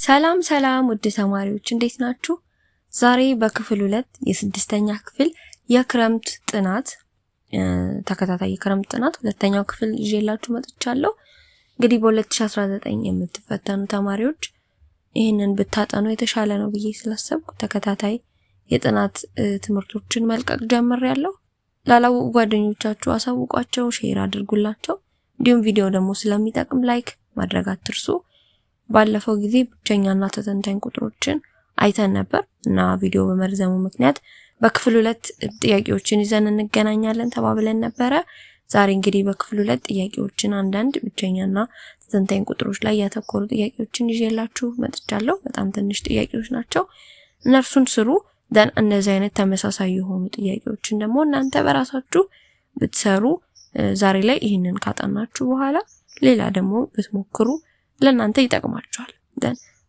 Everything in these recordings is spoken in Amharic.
ሰላም ውድ ተማሪዎች እንዴት ናችሁ? ዛሬ በክፍል 2 የስድስተኛ ክፍል የክረምት ጥናት ተከታታይ የክረምት ጥናት ሁለተኛው ክፍል ይዤላችሁ መጥቻለሁ። እንግዲህ በ2019 የምትፈተኑ ተማሪዎች ይሄንን ብታጠኑ የተሻለ ነው ብዬ ስላሰብኩ ተከታታይ የጥናት ትምህርቶችን መልቀቅ ጀምሬያለሁ። ላላወቁ ጓደኞቻችሁ አሳውቋቸው፣ ሼር አድርጉላቸው። እንዲሁም ቪዲዮ ደግሞ ስለሚጠቅም ላይክ ማድረግ አትርሱ። ባለፈው ጊዜ ብቸኛና ተተንታኝ ቁጥሮችን አይተን ነበር እና ቪዲዮ በመርዘሙ ምክንያት በክፍል 2 ጥያቄዎችን ይዘን እንገናኛለን ተባብለን ነበረ። ዛሬ እንግዲህ በክፍል 2 ጥያቄዎችን አንዳንድ ብቸኛና ተተንታኝ ቁጥሮች ላይ ያተኮሩ ጥያቄዎችን ይዤላችሁ መጥቻለሁ። በጣም ትንሽ ጥያቄዎች ናቸው። እነርሱን ስሩ። እነዚህ አይነት ተመሳሳይ የሆኑ ጥያቄዎችን ደግሞ እናንተ በራሳችሁ ብትሰሩ ዛሬ ላይ ይሄንን ካጠናችሁ በኋላ ሌላ ደግሞ ብትሞክሩ ለእናንተ ይጠቅማችኋል።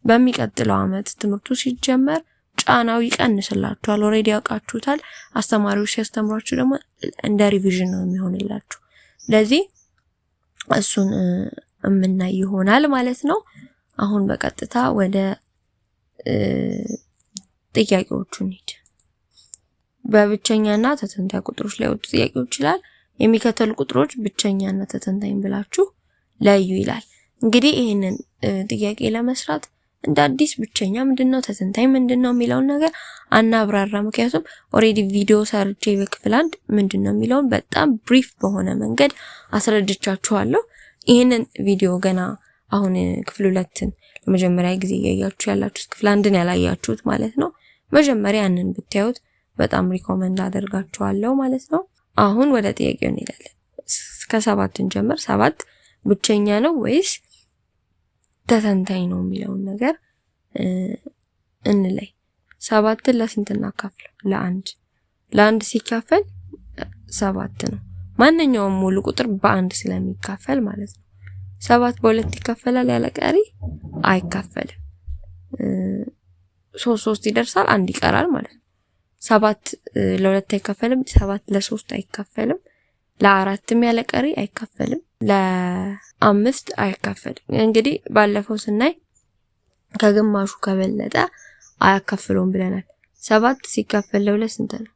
በሚቀጥለው አመት ትምህርቱ ሲጀመር ጫናው ይቀንስላችኋል። ኦሬዲ ያውቃችሁታል። አስተማሪዎች ሲያስተምሯችሁ ደግሞ እንደ ሪቪዥን ነው የሚሆንላችሁ። ስለዚህ እሱን የምናይ ይሆናል ማለት ነው። አሁን በቀጥታ ወደ ጥያቄዎቹ እንሂድ። በብቸኛና ተተንታኝ ቁጥሮች ላይ ወጡ ጥያቄዎች ይላል። የሚከተሉ ቁጥሮች ብቸኛና ተተንታኝ ብላችሁ ለዩ ይላል። እንግዲህ ይሄንን ጥያቄ ለመስራት እንደ አዲስ ብቸኛ ምንድነው ተተንታኝ ምንድነው የሚለውን ነገር አናብራራ። ምክንያቱም ኦሬዲ ቪዲዮ ሰርቼ በክፍል 1 ምንድነው የሚለውን በጣም ብሪፍ በሆነ መንገድ አስረድቻችኋለሁ። ይሄንን ቪዲዮ ገና አሁን ክፍል 2ን ለመጀመሪያ ጊዜ ያያችሁ ያላችሁት ክፍል 1ን ያላያችሁት ማለት ነው መጀመሪያ ያንን ብታዩት በጣም ሪኮመንድ አደርጋችኋለሁ ማለት ነው። አሁን ወደ ጥያቄው እንሄዳለን። እስከ 7 እንጀምር። 7 ብቸኛ ነው ወይስ ተተንታኝ ነው የሚለውን ነገር እንለይ። 7ን ለስንት እናካፍለው? ለአንድ ሲካፈል 7 ነው። ማንኛውም ሙሉ ቁጥር በአንድ ስለሚካፈል ማለት ነው። 7 በ2 ይካፈላል ያለ ቀሪ አይካፈልም። 3 ይደርሳል፣ 1 ይቀራል ማለት ነው። 7 ለ2 አይካፈልም፣ 7 ለ3 አይካፈልም፣ ለ4ም ያለ ቀሪ አይካፈልም፣ ለ5 አይካፈልም። እንግዲህ ባለፈው ስናይ ከግማሹ ከበለጠ አያካፍለውም ብለናል። 7 ሲካፈል ለ2 ስንት ነው?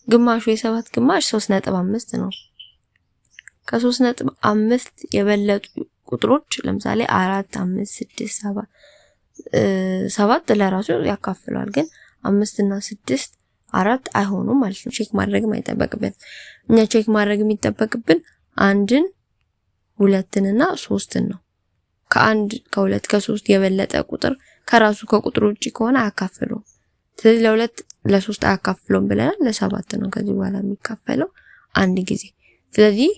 ግማሹ የ7 ግማሽ 3.5 ነው። ከ3.5 የበለጡ ቁጥሮች ለምሳሌ 4 5 6 7 ለራሱ ያካፍላል፣ ግን 5 እና 6 4 አይሆኑም ማለት ነው። ቼክ ማድረግም አይጠበቅብን። እኛ ቼክ ማድረግ የሚጠበቅብን 1ን 2ን እና 3ን ነው። ከ1 ከ2 ከ3 የበለጠ ቁጥር ከራሱ ከቁጥሩ ውጪ ከሆነ አያካፍለውም። ስለዚህ ለ2 ለ3 አያካፍለውም ብለናል። ለ7 ነው ከዚህ በኋላ የሚካፈለው አንድ ጊዜ። ስለዚህ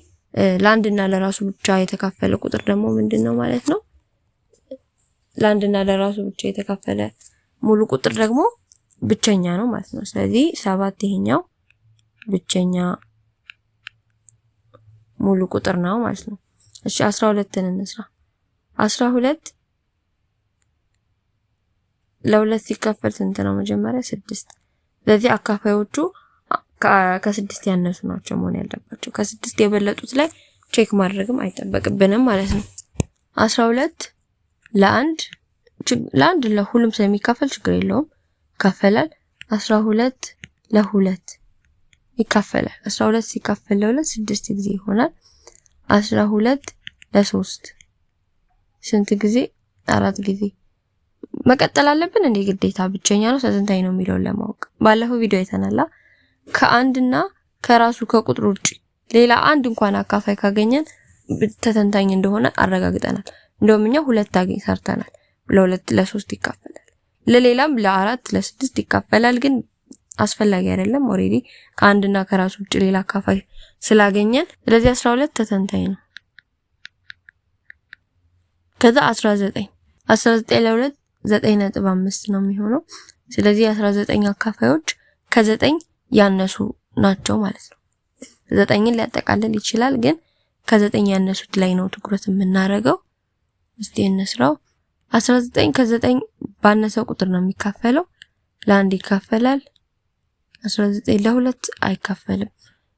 ለአንድና ለራሱ ብቻ የተካፈለ ቁጥር ደግሞ ምንድነው ማለት ነው? ለአንድና ለራሱ ብቻ የተካፈለ ሙሉ ቁጥር ደግሞ ብቸኛ ነው ማለት ነው። ስለዚህ 7 ይሄኛው ብቸኛ ሙሉ ቁጥር ነው ማለት ነው። እሺ 12ን እንስራ። 12 ለ2 ሲካፈል ስንት ነው? መጀመሪያ 6። ስለዚህ አካፋዮቹ ከ6 ያነሱ ናቸው መሆን ያለባቸው። ከ6 የበለጡት ላይ ቼክ ማድረግም አይጠበቅብንም ማለት ነው። 12 ለአንድ ለሁሉም ስለሚካፈል ችግር የለውም ይካፈላል። 12 ለ2 ይካፈላል። 12 ሲካፈል ለ2 6 ጊዜ ይሆናል። 12 ለ3 ስንት ጊዜ? 4 ጊዜ። መቀጠል አለብን እንደ ግዴታ ብቸኛ ነው ተተንታኝ ነው የሚለውን ለማወቅ። ባለፈው ቪዲዮ አይተናል። ከአንድና ከራሱ ከቁጥሩ ውጪ ሌላ አንድ እንኳን አካፋይ ካገኘን ተተንታኝ እንደሆነ አረጋግጠናል። እንደውም እኛ 2 ሰርተናል። ለ2 ለ3 ይካፈላል፣ ለሌላም ለ4 ለ6 ይካፈላል። ግን አስፈላጊ አይደለም። ኦሬዲ ከአንድና ከራሱ ውጪ ሌላ አካፋይ ስላገኘን ስለዚህ 12 ተተንታኝ ነው። ከዛ 19 ለ2 9.5 ነው የሚሆነው። ስለዚህ 19 አካፋዮች ከ9 ያነሱ ናቸው ማለት ነው። 9ን ሊያጠቃልል ይችላል፣ ግን ከ9 ያነሱት ላይ ነው ትኩረት የምናደርገው። እስቲ እንስራው። 19 ከ9 ባነሰው ቁጥር ነው የሚካፈለው። ለ1 ይካፈላል። 19 ለ2 አይካፈልም።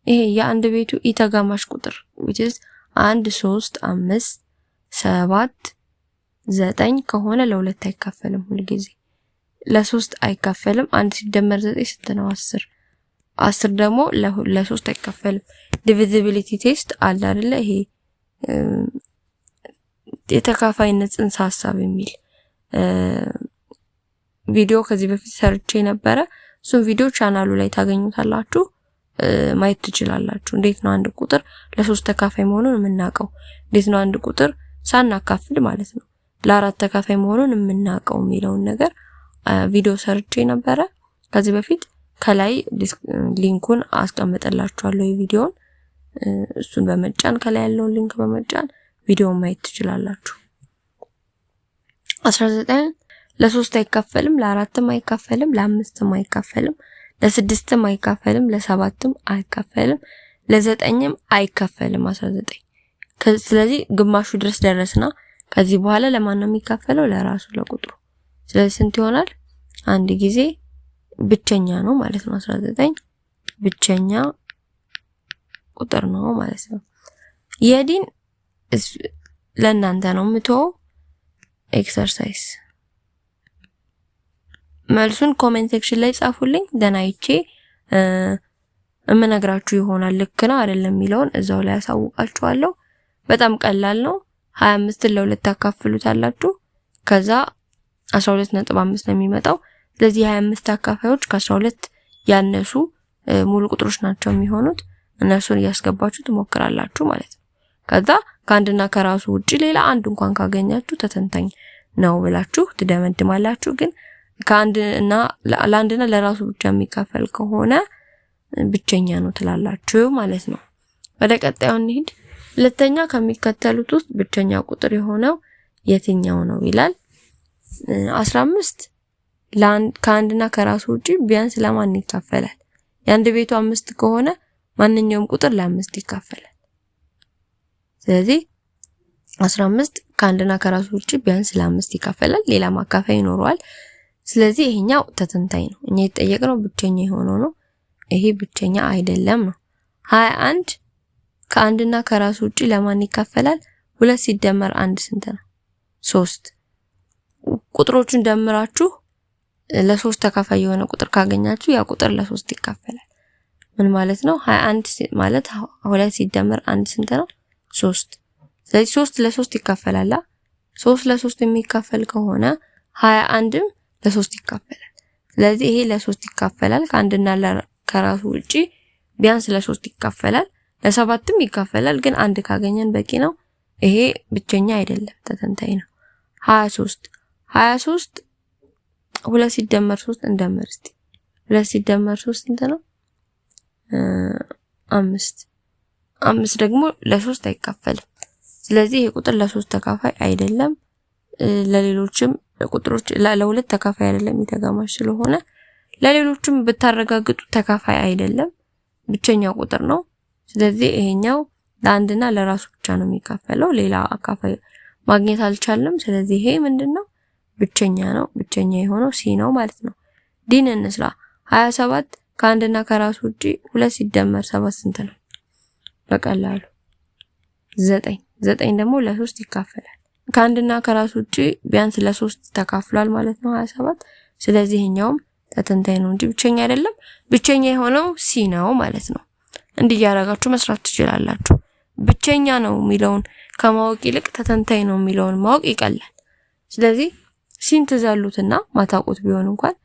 ይሄ የአንድ ቤቱ ኢተጋማሽ ቁጥር which is 1 3 5 7 9 ከሆነ ለ2 አይካፈልም ሁሉ ጊዜ ለ3 አይካፈልም። 1 ሲደመር 9 ስንት ነው? 10 10 ደግሞ ለ3 አይካፈልም። ዲቪዚቢሊቲ ቴስት አለ አይደለ? ይሄ የተካፋይነት ጽንሰ ሐሳብ የሚል ቪዲዮ ከዚህ በፊት ሰርቼ ነበረ። እሱን ቪዲዮ ቻናሉ ላይ ታገኙታላችሁ፣ ማየት ትችላላችሁ። እንዴት ነው አንድ ቁጥር ለ3 ተካፋይ መሆኑን የምናውቀው? እንዴት ነው አንድ ቁጥር ሳናካፍል ማለት ነው ለ4 ተካፋይ መሆኑን የምናውቀው የሚለውን ነገር ቪዲዮ ሰርቼ ነበረ ከዚህ በፊት። ከላይ ሊንኩን አስቀምጥላችኋለሁ የቪዲዮን። እሱን በመጫን ከላይ ያለውን ሊንክ በመጫን ቪዲዮውን ማየት ትችላላችሁ። 19 ለ3 አይካፈልም፣ ለ4ም አይካፈልም፣ ለ5ም አይካፈልም፣ ለ6ም አይካፈልም፣ ለ7ም አይካፈልም፣ ለ9ም አይካፈልም። 19 ስለዚህ ግማሹ ድረስ ደረስና ከዚህ በኋላ ለማን ነው የሚካፈለው? ለራሱ ለቁጥሩ። ስለዚህ ስንት ይሆናል? አንድ ጊዜ ብቸኛ ነው ማለት ነው። 19 ብቸኛ ቁጥር ነው ማለት ነው። የዲን ለእናንተ ነው የምተው ኤክሰርሳይዝ። መልሱን ኮሜንት ሴክሽን ላይ ጻፉልኝ። ደናይቼ እመነግራችሁ ይሆናል ልክ ነው አይደለም የሚለውን እዛው ላይ ያሳውቃችኋለሁ። በጣም ቀላል ነው። 25 ለ2 ታካፍሉታላችሁ። ከዛ 12.5 ነው የሚመጣው። ስለዚህ 25 አካፋዮች ከ12 ያነሱ ሙሉ ቁጥሮች ናቸው የሚሆኑት። እነሱን እያስገባችሁ ትሞክራላችሁ ማለት ነው። ከዛ ከአንድና ከራሱ ውጪ ሌላ አንድ እንኳን ካገኛችሁ ተተንታኝ ነው ብላችሁ ትደመድማላችሁ። ግን ለአንድና ለራሱ ብቻ የሚካፈል ከሆነ ብቸኛ ነው ትላላችሁ ማለት ነው። ወደ ቀጣዩ እንሂድ። ሁለተኛ ከሚከተሉት ውስጥ ብቸኛ ቁጥር የሆነው የትኛው ነው ይላል። 15 ከአንድና ከራሱ ውጪ ቢያንስ ለማን ይካፈላል? የአንድ ቤቱ 5 ከሆነ ማንኛውም ቁጥር ለ5 ይካፈላል። ስለዚህ 15 ከአንድና ከራሱ ውጪ ቢያንስ ለ5 ይካፈላል። ሌላ ማካፈያ ይኖረዋል። ስለዚህ ይሄኛው ተተንታኝ ነው። እኛ የተጠየቅነው ብቸኛ የሆነው ነው። ይሄ ብቸኛ አይደለም ነው። 21 ከአንድና ከራሱ ውጪ ለማን ይካፈላል? 2 ሲደመር 1 ስንት ነው? 3። ቁጥሮቹን ደምራችሁ ለ3 ተካፋይ የሆነ ቁጥር ካገኛችሁ ያ ቁጥር ለ3 ይካፈላል። ምን ማለት ነው? 21 ማለት 2 ሲደመር 1 ስንት ነው? 3። ስለዚህ 3 ለ3 ይካፈላል። 3 ለ3 የሚካፈል ከሆነ 21ም ለ3 ይካፈላል። ስለዚህ ይሄ ለ3 ይካፈላል። ከአንድና ከራሱ ውጪ ቢያንስ ለ3 ይካፈላል። ለ7ም ይካፈላል። ግን አንድ ካገኘን በቂ ነው። ይሄ ብቸኛ አይደለም፣ ተተንታኝ ነው። 23 2 ሲደመር 3 እንደምር እስቲ። 2 ሲደመር 3 እንት ነው 5። 5 ደግሞ ለ3 አይካፈልም። ስለዚህ ይሄ ቁጥር ለ3 ተካፋይ አይደለም። ለሌሎችም ቁጥሮች ለ2 ተካፋይ አይደለም፣ የተጋማሽ ስለሆነ ለሌሎችም ብታረጋግጡ ተካፋይ አይደለም፣ ብቸኛ ቁጥር ነው። ስለዚህ ይሄኛው ለአንድና ለራሱ ብቻ ነው የሚካፈለው። ሌላ አካፋይ ማግኘት አልቻለም። ስለዚህ ይሄ ምንድነው? ብቸኛ ነው። ብቸኛ የሆነው ሲ ነው ማለት ነው። ዲን እንስራ። 27 ከአንድና ከራሱ ውጪ 2 ሲደመር 7 ስንት ነው? በቀላሉ 9። 9 ደግሞ ለ3 ይካፈላል። ከአንድና ከራሱ ውጪ ቢያንስ ለ3 ተካፍሏል ማለት ነው 27። ስለዚህ ይሄኛውም ተተንታኝ ነው እንጂ ብቸኛ አይደለም። ብቸኛ የሆነው ሲ ነው ማለት ነው። እንዲያረጋችሁ መስራት ትችላላችሁ። ብቸኛ ነው የሚለውን ከማወቅ ይልቅ ተተንታኝ ነው የሚለውን ማወቅ ይቀላል። ስለዚህ ሲን ትዛሉትና ማታውቁት ቢሆን እንኳን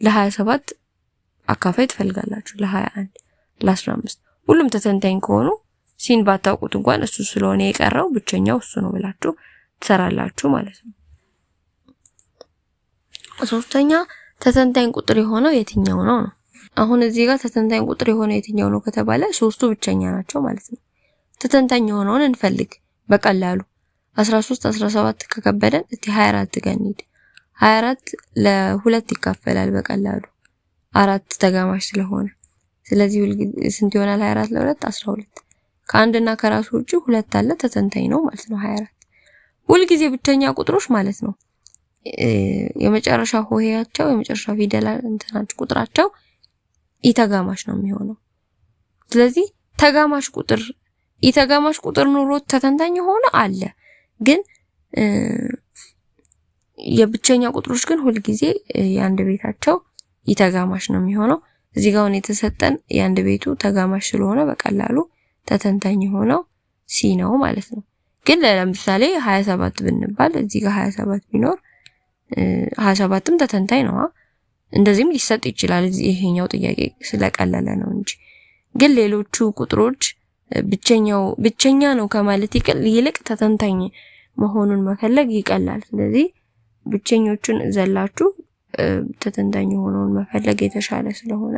ለ27 አካፋይ ትፈልጋላችሁ፣ ለ21፣ ለ15 ሁሉም ተተንታኝ ከሆኑ ሲን ባታውቁት እንኳን እሱ ስለሆነ የቀረው ብቸኛው እሱ ነው ብላችሁ ትሰራላችሁ ማለት ነው። ሶስተኛ ተተንታኝ ቁጥር የሆነው የትኛው ነው ነው። አሁን እዚህ ጋር ተተንታኝ ቁጥር የሆነው የትኛው ነው ከተባለ ሶስቱ ብቸኛ ናቸው ማለት ነው። ተተንታኝ የሆነውን እንፈልግ በቀላሉ 13 17 ከከበደን እስቲ 24 ጋር እንሂድ። 24 ለ2 ይካፈላል በቀላሉ 4 ተጋማሽ ስለሆነ። ስለዚህ ስንት ይሆናል? 24 ለ2 12። ከአንድና ከራሱ ውጪ 2 አለ፣ ተተንታኝ ነው ማለት ነው 24። ሁልጊዜ ብቸኛ ቁጥሮች ማለት ነው የመጨረሻ ሆሄያቸው የመጨረሻ ፊደል እንትናቸው ቁጥራቸው ኢተጋማሽ ነው የሚሆነው። ስለዚህ ተጋማሽ ቁጥር ኢተጋማሽ ቁጥር ኑሮት ተተንታኝ ሆነ አለ። ግን የብቸኛ ቁጥሮች ግን ሁል ጊዜ የአንድ ቤታቸው ተጋማሽ ነው የሚሆነው። እዚህ ጋር የተሰጠን የአንድ ቤቱ ተጋማሽ ስለሆነ በቀላሉ ተተንታኝ የሆነው ሲ ነው ማለት ነው። ግን ለምሳሌ 27 ብንባል እዚህ ጋር 27 ቢኖር 27ም ተተንታኝ ነው። እንደዚህም ሊሰጥ ይችላል። ይሄኛው ጥያቄ ስለቀለለ ነው እንጂ ግን ሌሎቹ ቁጥሮች ብቸኛ ነው ከማለት ይልቅ ተተንታኝ መሆኑን መፈለግ ይቀላል። ስለዚህ ብቸኞቹን ዘላችሁ ተተንታኝ የሆነውን መፈለግ የተሻለ ስለሆነ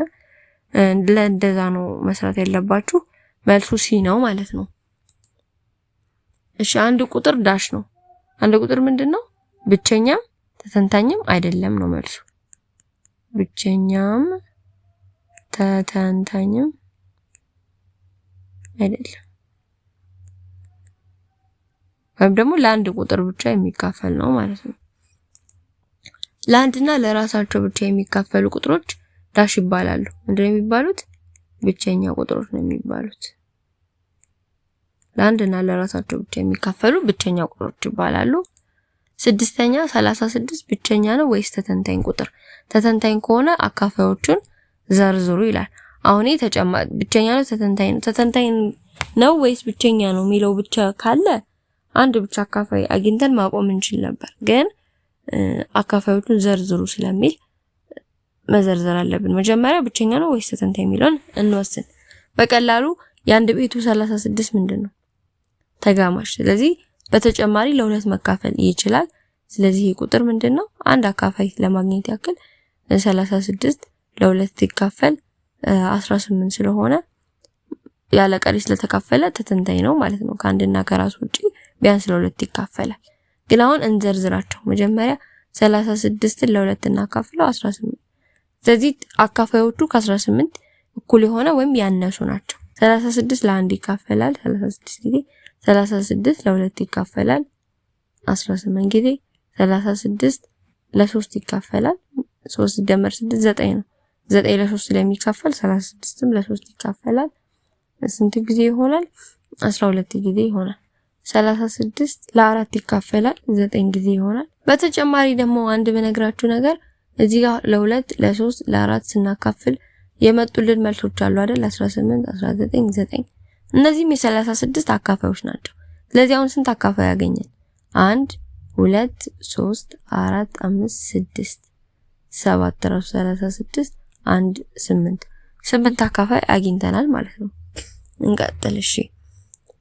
ለእንደዛ ነው መስራት ያለባችሁ። መልሱ ሲ ነው ማለት ነው። እሺ አንድ ቁጥር ዳሽ ነው። አንድ ቁጥር ምንድነው? ብቸኛም ተተንታኝም አይደለም ነው መልሱ። ብቸኛም ተተንታኝም አይደለም ወይም ደግሞ ለአንድ ቁጥር ብቻ የሚካፈል ነው ማለት ነው። ለአንድና ለራሳቸው ብቻ የሚካፈሉ ቁጥሮች ዳሽ ይባላሉ። ምንድነው የሚባሉት? ብቸኛ ቁጥሮች ነው የሚባሉት። ለአንድና ለራሳቸው ብቻ የሚካፈሉ ብቸኛ ቁጥሮች ይባላሉ። ስድስተኛ 36 ብቸኛ ነው ወይስ ተተንታኝ ቁጥር? ተተንታኝ ከሆነ አካፋዮቹን ዘርዝሩ ይላል። አሁን ተጨማሪ ብቸኛ ነው ተተንታኝ ነው ወይስ ብቸኛ ነው የሚለው ብቻ ካለ አንድ ብቻ አካፋይ አግኝተን ማቆም እንችል ነበር። ግን አካፋዮቹን ዘርዝሩ ስለሚል መዘርዘር አለብን። መጀመሪያ ብቸኛ ነው ወይስ ተተንታኝ የሚለውን እንወስን። በቀላሉ የአንድ ቤቱ 36 ምንድነው? ተጋማሽ። ስለዚህ በተጨማሪ ለሁለት መካፈል ይችላል። ስለዚህ ይሄ ቁጥር ምንድነው? አንድ አካፋይ ለማግኘት ያክል 36 ለሁለት ይካፈል 18 ስለሆነ ያለ ቀሪ ስለተካፈለ ተተንታኝ ነው ማለት ነው። ከአንድና ከራሱ ውጪ ቢያንስ ለሁለት ይካፈላል። ግን አሁን እንዘርዝራቸው። መጀመሪያ 36ን ለሁለት እናካፍለው 18። ስለዚህ አካፋዮቹ ከ18 እኩል የሆነ ወይም ያነሱ ናቸው። 36 ለአንድ ይካፈላል 36 ጊዜ፣ 36 ለሁለት ይካፈላል 18 ጊዜ፣ 36 ለ3 ይካፈላል 3 ደመር 6 9 ነው። 9 ለ3 ስለሚካፈል 36ም ለ3 ይካፈላል ስንት ጊዜ ይሆናል? 12 ጊዜ ይሆናል። 36 ለ4 ይካፈላል 9 ጊዜ ይሆናል። በተጨማሪ ደግሞ አንድ በነግራችሁ ነገር እዚህ ጋር ለ2 ለ3 ለ4 ስናካፍል የመጡልን መልሶች አሉ አይደል? 18 19 9 እነዚህም የ36 አካፋዮች ናቸው። ስለዚህ አሁን ስንት አካፋይ ያገኘን? 1 2 3 4 5 6 7 ራሱ 36 1 8 አካፋይ አግኝተናል ማለት ነው። እንቀጥል። እሺ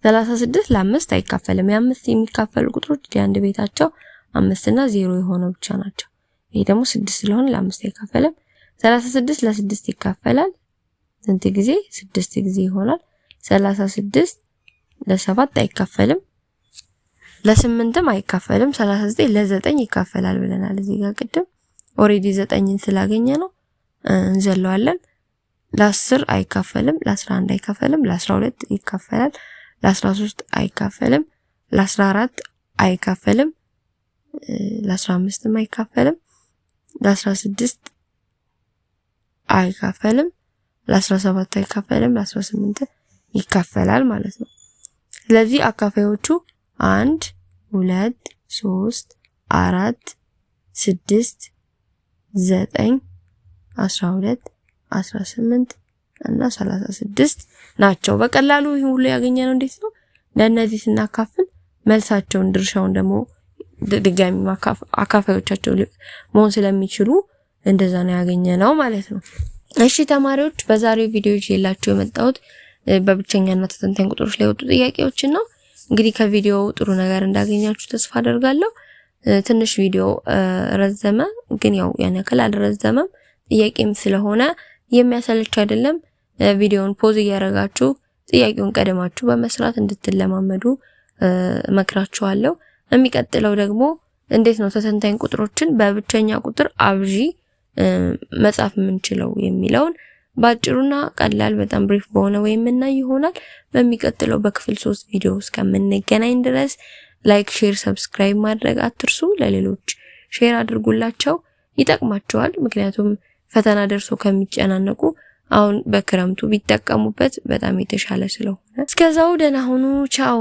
36 ለ5 አይካፈልም። የ5 የሚካፈሉ ቁጥሮች የአንድ ቤታቸው 5 እና 0 የሆነው ብቻ ናቸው። ይሄ ደግሞ 6 ስለሆነ ለ5 አይካፈልም። 36 ለ6 ይካፈላል ስንት ጊዜ? 6 ጊዜ ይሆናል። 36 ለ7 አይካፈልም፣ ለ8ም አይካፈልም። 39 ለ9 ይካፈላል ብለናል እዚህ ጋር ቅድም ኦሬዲ 9ን ስላገኘ ነው እንዘለዋለን። ለ10 አይካፈልም፣ ለ11 አይካፈልም፣ ለ12 ይካፈላል፣ ለ13 አይካፈልም፣ ለ14 አይካፈልም፣ ለ15ም አይካፈልም፣ ለ16 አይካፈልም፣ ለ17 አይካፈልም፣ ለ18 ይካፈላል ማለት ነው። ስለዚህ አካፋዮቹ 1 2 3 4 6 9 12 18 እና 36 ናቸው። በቀላሉ ይሄን ሁሉ ያገኘነው እንዴት ነው? ለእነዚህ ስናካፍል መልሳቸውን ድርሻውን ደግሞ ድጋሚ አካፋዮቻቸው መሆን ስለሚችሉ እንደዛ ነው ያገኘነው ማለት ነው። እሺ ተማሪዎች በዛሬው ቪዲዮ ይዤላችሁ የመጣሁት በብቸኛና ተተንታኝ ቁጥሮች ላይ ወጡ ጥያቄዎችን ነው። እንግዲህ ከቪዲዮው ጥሩ ነገር እንዳገኛችሁ ተስፋ አደርጋለሁ። ትንሽ ቪዲዮ ረዘመ፣ ግን ያው ያን ያክል አልረዘመም። ጥያቄም ስለሆነ የሚያሰለች አይደለም። ቪዲዮውን ፖዝ እያደረጋችሁ ጥያቄውን ቀደማችሁ በመስራት እንድትለማመዱ መክራችኋለሁ። የሚቀጥለው ደግሞ እንዴት ነው ተተንታኝ ቁጥሮችን በብቸኛ ቁጥር አብዢ መጻፍ የምንችለው የሚለውን ባጭሩና ቀላል በጣም ብሪፍ በሆነ ወይ የምናይ ይሆናል። በሚቀጥለው በክፍል 3 ቪዲዮ እስከምንገናኝ ድረስ ላይክ፣ ሼር፣ ሰብስክራይብ ማድረግ አትርሱ። ለሌሎች ሼር አድርጉላቸው፣ ይጠቅማቸዋል። ምክንያቱም ፈተና ደርሶ ከሚጨናነቁ አሁን በክረምቱ ቢጠቀሙበት በጣም የተሻለ ስለሆነ። እስከዛው ደህና ሁኑ። ቻው።